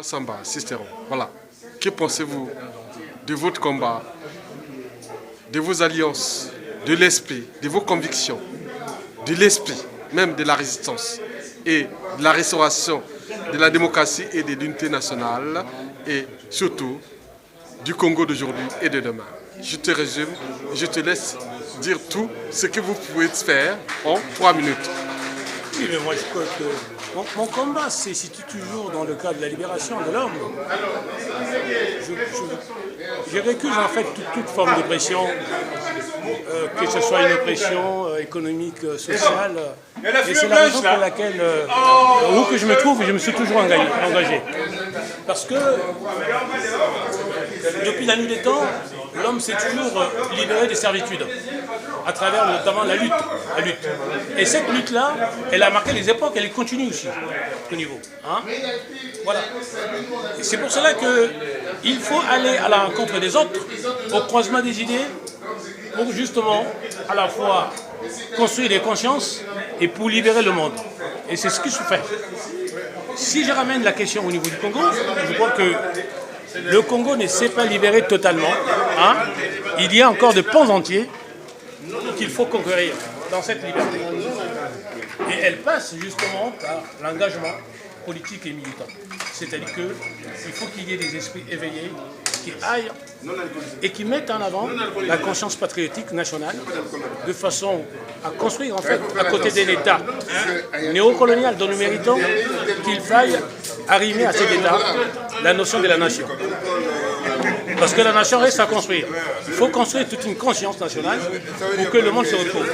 Samba, Sisteron, voilà. Que pensez-vous de votre combat, de vos alliances, de l'esprit, de vos convictions, de l'esprit, même de la résistance et de la restauration de la démocratie et de l'unité nationale et surtout du Congo d'aujourd'hui et de demain? Je te résume, je te laisse dire tout ce que vous pouvez faire en 3 minutes. Oui, mais moi je crois que mon combat se situe toujours dans le cadre de la libération de l'homme. Je récuse en fait toute forme d'oppression, que ce soit une oppression économique, sociale. Et c'est la raison pour laquelle, où que je me trouve, je me suis toujours engagé. Parce que depuis la nuit des temps, l'homme s'est toujours libéré des servitudes, à travers notamment la lutte. Et cette lutte-là, elle a marqué les époques, elle continue aussi, au niveau. Hein? Voilà. Et c'est pour cela qu'il faut aller à la rencontre des autres, au croisement des idées, pour justement, à la fois, construire des consciences et pour libérer le monde. Et c'est ce que je fais. Si je ramène la question au niveau du Congo, je crois que le Congo ne s'est pas libéré totalement. Hein? Il y a encore des pans entiers qu'il faut conquérir dans cette liberté. Et elle passe justement par l'engagement politique et militant. C'est-à-dire qu'il faut qu'il y ait des esprits éveillés qui aillent et qui mettent en avant la conscience patriotique nationale de façon à construire en fait à côté d'un État néocolonial dont nous méritons qu'il faille arrimer à cet État la notion de la nation. Parce que la nation reste à construire. Il faut construire toute une conscience nationale pour que le monde se retrouve.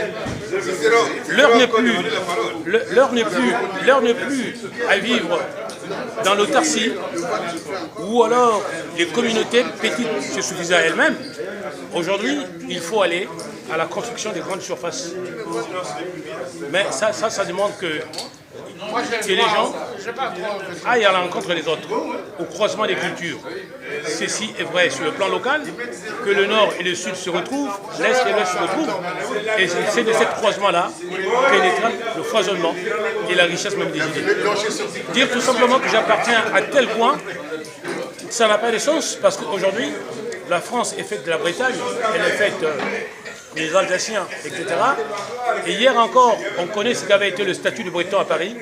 L'heure n'est plus à vivre dans l'autarcie ou alors les communautés petites se suffisent à elles-mêmes. Aujourd'hui, il faut aller à la construction des grandes surfaces. Mais ça demande que les gens aillent à la rencontre des autres, au croisement des cultures. Ceci est vrai sur le plan local, que le nord et le sud se retrouvent, l'est et l'ouest se retrouvent. Et c'est de ce croisement-là pénétre le foisonnement et la richesse même des idées. Dire tout simplement que j'appartiens à tel point, ça n'a pas de sens, parce qu'aujourd'hui, la France est faite de la Bretagne, elle est faite des Alsaciens, etc. Et hier encore, on connaît ce qu'avait été le statut du Breton à Paris.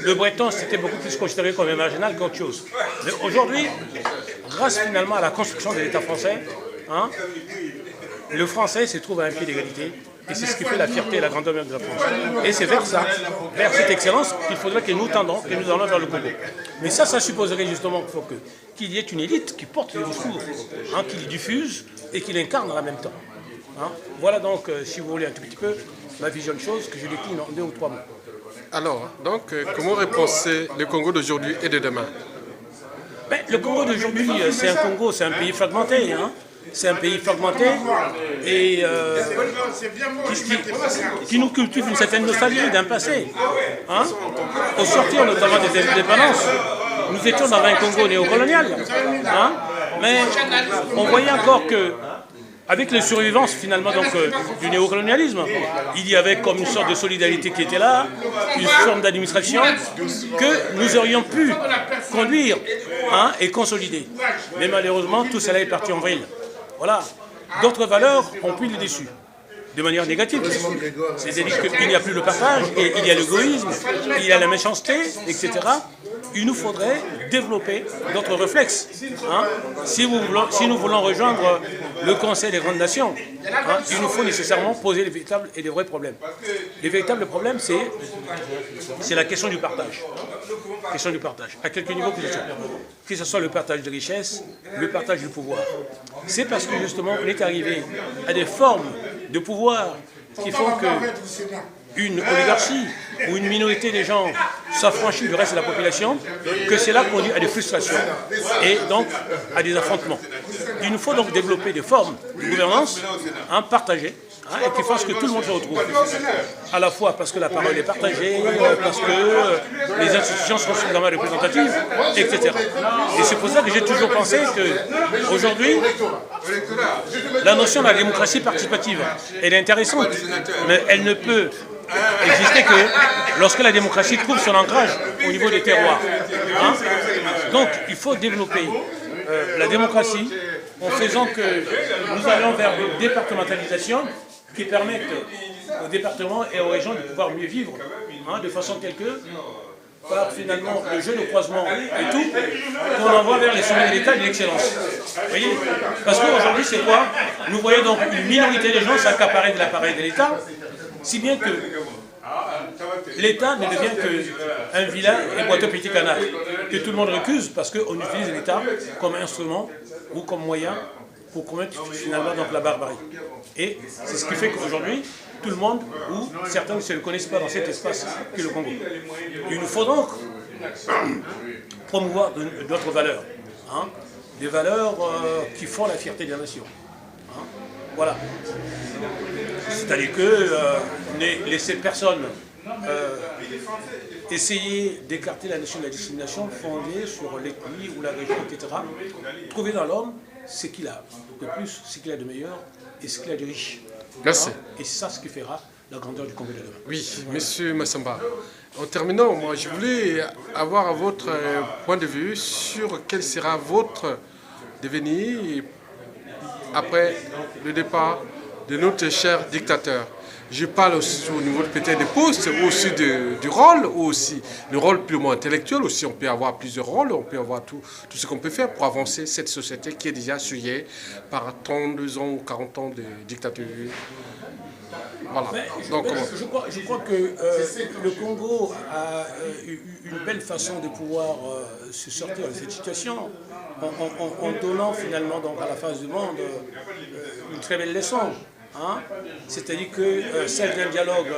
Le Breton, c'était beaucoup plus considéré comme un marginal qu'autre chose. Mais aujourd'hui, grâce finalement à la construction de l'État français, hein, le français se trouve à un pied d'égalité. Et c'est ce qui fait la fierté et la grandeur de la France. Et c'est vers ça, vers cette excellence, qu'il faudrait que nous tendons, que nous allons vers le Congo. Mais ça supposerait justement qu'il y ait une élite qui porte le discours, hein, qui le diffuse et qui l'incarne en même temps. Hein? Voilà donc, si vous voulez un tout petit peu, ma vision de choses que je décline en 2 ou 3 mots. Alors, donc, comment repenser le Congo d'aujourd'hui et de demain? Ben, le Congo d'aujourd'hui, c'est un pays fragmenté. Hein? C'est un pays fragmenté et qui nous cultive une certaine nostalgie d'un passé. Hein? Au sortir notamment des indépendances, nous étions dans un Congo néocolonial. Hein? Mais on voyait encore que avec les survivances finalement donc, du néocolonialisme, il y avait comme une sorte de solidarité qui était là, une forme d'administration que nous aurions pu conduire, hein, et consolider. Mais malheureusement, tout cela est parti en vrille. Voilà. D'autres valeurs ont pris le dessus, de manière négative. C'est-à-dire qu'il n'y a plus le partage, et il y a l'égoïsme, il y a la méchanceté, etc. Il nous faudrait développer d'autres réflexes. Hein. Si nous voulons rejoindre le Conseil des grandes nations, hein, il nous faut nécessairement poser les véritables et les vrais problèmes. Les véritables problèmes, c'est la question du partage. Question du partage, à quelque niveau que ce soit le partage de richesses, le partage du pouvoir. C'est parce que justement on est arrivé à des formes de pouvoir qui font que une oligarchie ou une minorité des gens s'affranchit du reste de la population, que cela conduit à des frustrations et donc à des affrontements. Il nous faut donc développer des formes de gouvernance, hein, partagées, hein, et qui fassent que tout le monde se retrouve. À la fois parce que la parole est partagée, parce que les institutions sont suffisamment représentatives, etc. Et c'est pour ça que j'ai toujours pensé qu'aujourd'hui, la notion de la démocratie participative, elle est intéressante, mais elle ne peut exister que lorsque la démocratie trouve son ancrage au niveau des terroirs. Hein? Donc il faut développer la démocratie en faisant que nous allons vers une départementalisation qui permette aux départements et aux régions de pouvoir mieux vivre, hein, de façon telle que, par finalement le jeu de croisement et tout, qu'on envoie vers les sommets de l'État de l'excellence. Vous voyez? Parce qu'aujourd'hui, c'est quoi? Nous voyons donc une minorité des gens s'accaparer de l'appareil de l'État, si bien que l'État ne devient qu'un vilain et boiteux petit canard, que tout le monde récuse parce qu'on utilise l'État comme instrument ou comme moyen pour commettre finalement donc la barbarie. Et c'est ce qui fait qu'aujourd'hui, tout le monde, ou certains ne se le connaissent pas dans cet espace qu'est le Congo. Il nous faut donc promouvoir d'autres valeurs, hein, des valeurs qui font la fierté de la nation. Hein, voilà. C'est-à-dire que ne laisser personne essayer d'écarter la nation de la discrimination fondée sur l'ethnie ou la région, etc. Trouver dans l'homme ce qu'il a de plus, ce qu'il a de meilleur et ce qu'il a de riche. Merci. Et c'est ça ce qui fera la grandeur du Congo de demain. Oui, Monsieur Massamba. En terminant, moi, je voulais avoir votre point de vue sur quel sera votre devenir après le départ de notre cher dictateur. Je parle aussi au niveau peut-être des postes, aussi du rôle, aussi le rôle purement intellectuel. Aussi, on peut avoir plusieurs rôles, on peut avoir tout ce qu'on peut faire pour avancer cette société qui est déjà souillée par 32 ans ou 40 ans de dictature. Voilà. Donc, je crois que le Congo a eu une belle façon de pouvoir se sortir de cette situation en donnant finalement donc, à la face du monde une très belle leçon. Hein? C'est-à-dire que celle d'un dialogue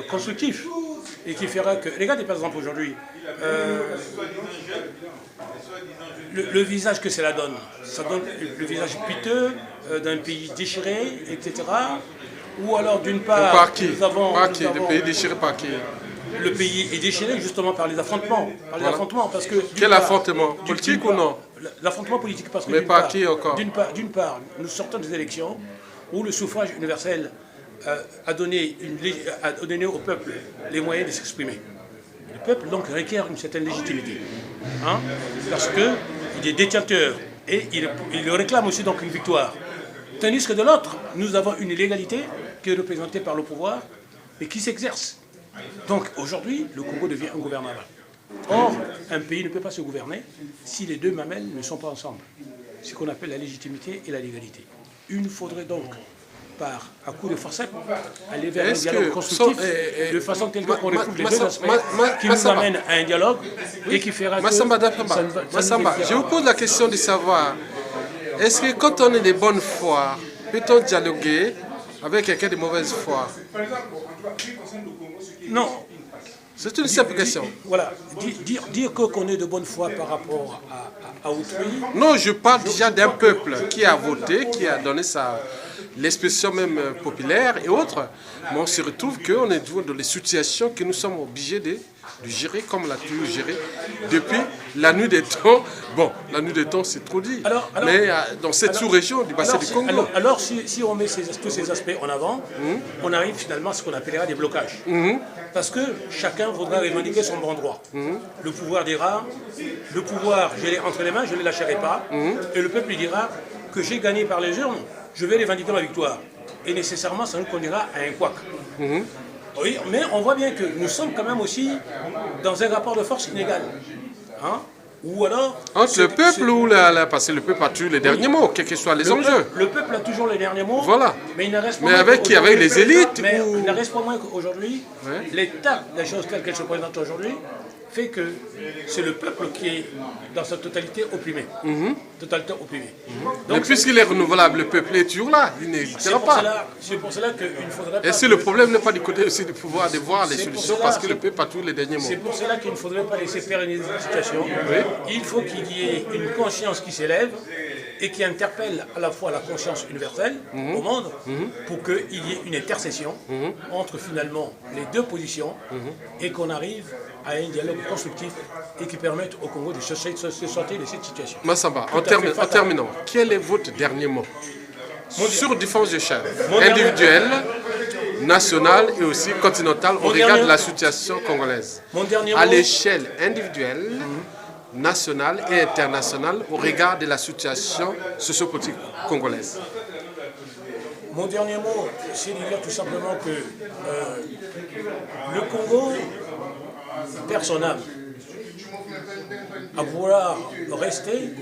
constructif et qui fera que... Regardez par exemple aujourd'hui le visage que cela donne. Ça donne le visage piteux d'un pays déchiré, etc. Ou alors d'une part, par qui? Le pays déchiré par qui? Le pays est déchiré justement par les affrontements. Parce que, quel affrontement? Politique ou non? L'affrontement politique, parce que mais par qui encore? D'une part, nous sortons des élections où le suffrage universel a donné au peuple les moyens de s'exprimer. Le peuple donc requiert une certaine légitimité, hein, parce qu'il est détenteur et il réclame aussi donc une victoire. Tandis que de l'autre, nous avons une illégalité qui est représentée par le pouvoir et qui s'exerce. Donc aujourd'hui, le Congo devient ingouvernable. Or, un pays ne peut pas se gouverner si les deux mamelles ne sont pas ensemble. Ce qu'on appelle la légitimité et la légalité. Il nous faudrait donc, à coup de forceps, aller vers un dialogue constructif, de façon telle qu'on retrouve les deux aspects qui nous amènent à un dialogue et qui fera que... Massamba, je vous pose la question de savoir, est-ce que quand on est de bonne foi, peut-on dialoguer avec quelqu'un de mauvaise foi? Non. C'est une simple question. Voilà. Dire qu'on est de bonne foi par rapport à autrui... Non, je parle déjà d'un peuple qui a voté, qui a donné l'expression même populaire et autres. Mais on se retrouve qu'on est dans des situations que nous sommes obligés de gérer comme on l'a toujours géré depuis la nuit des temps. Bon, la nuit des temps, c'est trop dit. Mais dans cette sous-région du bassin du Congo. Alors, si on met tous ces aspects en avant, on arrive finalement à ce qu'on appellera des blocages. Parce que chacun voudra revendiquer son bon droit. Le pouvoir dira, le pouvoir, je l'ai entre les mains, je ne le lâcherai pas. Et le peuple dira que j'ai gagné par les urnes, je vais revendiquer ma victoire. Et nécessairement, ça nous conduira à un couac. Oui, mais on voit bien que nous sommes quand même aussi dans un rapport de force inégal. Hein? Ou alors... Entre le peuple ou parce que le peuple a toujours les derniers mots, quels que soient les enjeux. Le peuple a toujours les derniers mots. Voilà. Mais il ne reste pas mais avec les élites. Mais il ne reste pas moins qu'aujourd'hui, l'état des choses telles qu'elles se présentent aujourd'hui fait que c'est le peuple qui est dans sa totalité opprimé. Totalement opprimé. Donc, mais puisqu'il est renouvelable, le peuple est toujours là, il n'hésitera pas. C'est pour cela qu'il ne faudrait pas... Et si le problème n'est pas du côté aussi du pouvoir de voir les solutions, parce que le peuple a tous les derniers mots. C'est pour cela qu'il ne faudrait pas laisser pérenniser cette situation. Il faut qu'il y ait une conscience qui s'élève et qui interpelle à la fois la conscience universelle au monde pour qu'il y ait une intercession entre finalement les deux positions et qu'on arrive à un dialogue constructif et qui permette au Congo de se sortir de cette situation. Massamba, en terminant, quel est votre dernier mot sur différentes échelles, individuelles, nationales et aussi continentales au regard de la situation congolaise? À l'échelle individuelle, nationale et internationale au regard de la situation sociopolitique congolaise? Mon dernier mot, c'est de dire tout simplement que le Congo perd son âme à vouloir rester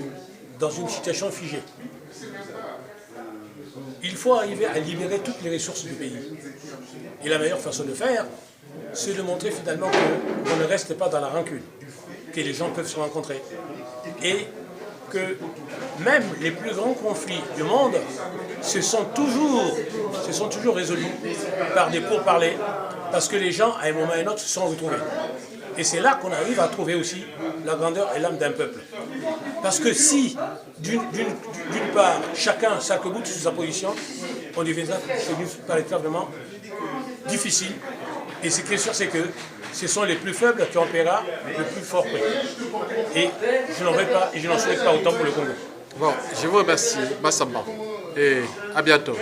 dans une situation figée. Il faut arriver à libérer toutes les ressources du pays. Et la meilleure façon de faire, c'est de montrer finalement qu'on ne reste pas dans la rancune, que les gens peuvent se rencontrer. Et que même les plus grands conflits du monde se sont toujours résolus par des pourparlers, parce que les gens, à un moment ou à un autre, se sont retrouvés. Et c'est là qu'on arrive à trouver aussi la grandeur et l'âme d'un peuple. Parce que si, d'une part, chacun s'arc-boute sur sa position, on deviendra véritablement difficile. Et ce qui est sûr, c'est que ce sont les plus faibles qui en paiera le plus fort prix. Et je n'en veux pas et je n'en souhaite pas autant pour le Congo. Bon, je vous remercie, Massamba, et à bientôt.